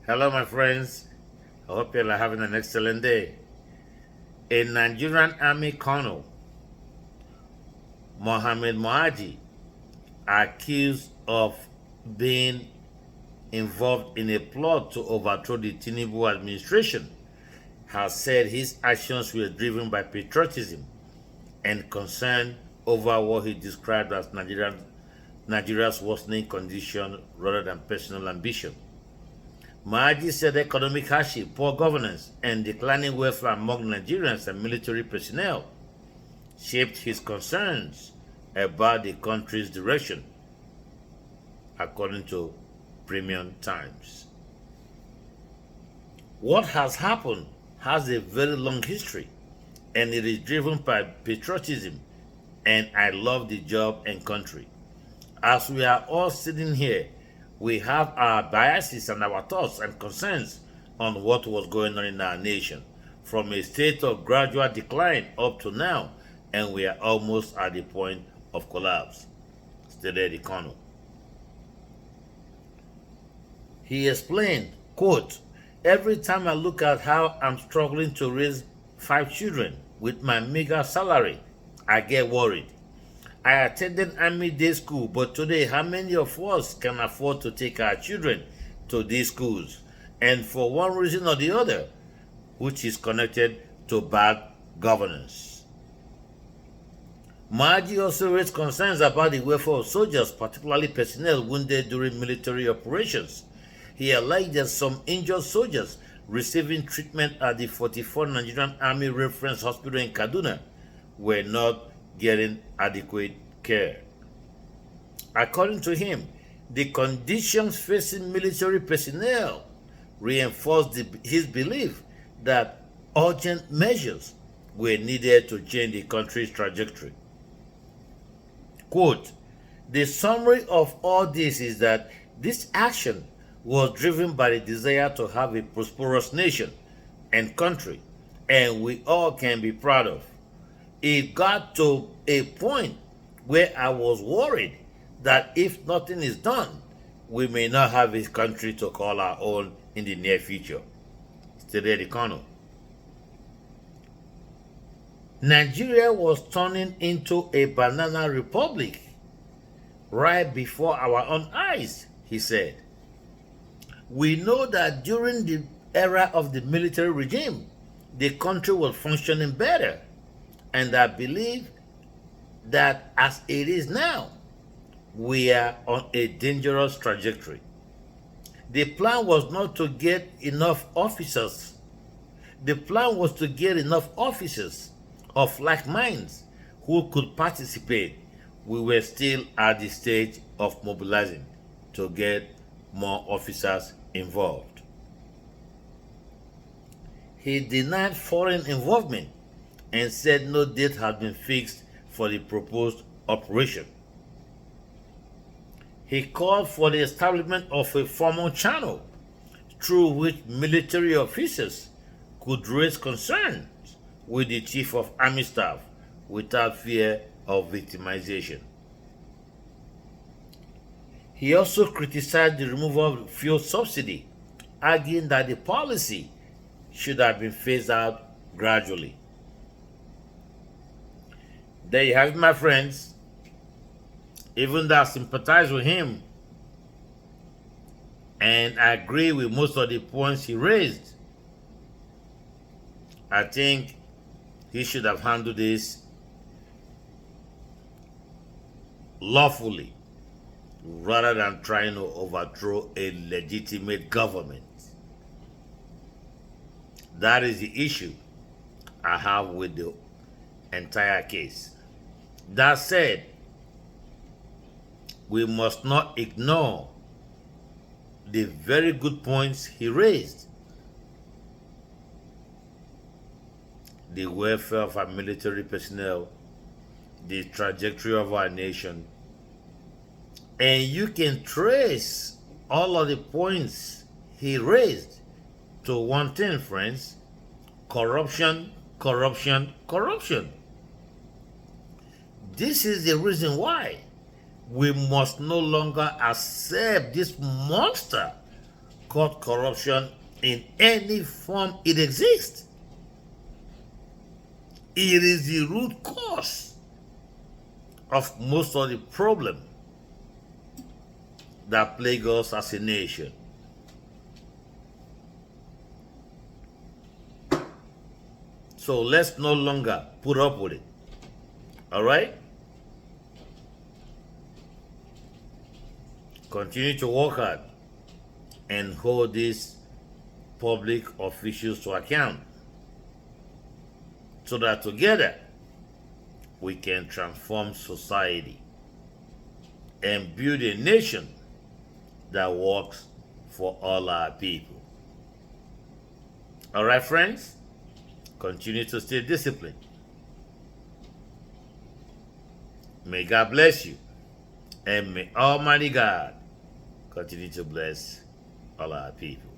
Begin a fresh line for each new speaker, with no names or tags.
Hello, my friends. I hope you're having an excellent day. A Nigerian Army colonel, Mohammed, accused of being involved in a plot to overthrow the Tinubu administration, has said his actions were driven by patriotism and concern over what he described as Nigeria's worsening condition rather than personal ambition. Mahaji said economic hardship, poor governance, and declining welfare among Nigerians and military personnel shaped his concerns about the country's direction, according to Premium Times. What has happened has a very long history, and it is driven by patriotism and I love the job and country. As we are all sitting here, we have our biases and our thoughts and concerns on what was going on in our nation, from a state of gradual decline up to now, and we are almost at the point of collapse, stated the colonel. He explained, quote, "Every time I look at how I'm struggling to raise 5 children with my meager salary, I get worried. I attended Army Day School, but today how many of us can afford to take our children to these schools? And for one reason or the other, which is connected to bad governance." Maji also raised concerns about the welfare of soldiers, particularly personnel wounded during military operations. He alleged that some injured soldiers receiving treatment at the 44 Nigerian Army Reference Hospital in Kaduna were not getting adequate care. According to him, the conditions facing military personnel reinforced his belief that urgent measures were needed to change the country's trajectory. Quote, "The summary of all this is that this action was driven by the desire to have a prosperous nation and country, and we all can be proud of. It got to a point where I was worried that if nothing is done, we may not have a country to call our own in the near future," stated the colonel. Nigeria was turning into a banana republic right before our own eyes, he said. "We know that during the era of the military regime, the country was functioning better, and I believe that as it is now, we are on a dangerous trajectory. The plan was not to get enough officers. The plan was to get enough officers of like minds who could participate. We were still at the stage of mobilizing to get more officers involved." He denied foreign involvement and said no date had been fixed for the proposed operation. He called for the establishment of a formal channel through which military officers could raise concerns with the Chief of Army Staff without fear of victimization. He also criticized the removal of fuel subsidy, arguing that the policy should have been phased out gradually. There you have it, my friends. Even though I sympathize with him and I agree with most of the points he raised, I think he should have handled this lawfully rather than trying to overthrow a legitimate government. That is the issue I have with the entire case. That said, we must not ignore the very good points he raised. The welfare of our military personnel, the trajectory of our nation, and you can trace all of the points he raised to one thing, friends: corruption, corruption, corruption. This is the reason why we must no longer accept this monster cut corruption in any form it exists. It is the root cause of most of the problem that plague us as a nation. So let's no longer put up with it. All right? Continue to work hard and hold these public officials to account so that together we can transform society and build a nation that works for all our people. All right, friends? Continue to stay disciplined. May God bless you, and may Almighty God continue to bless all our people.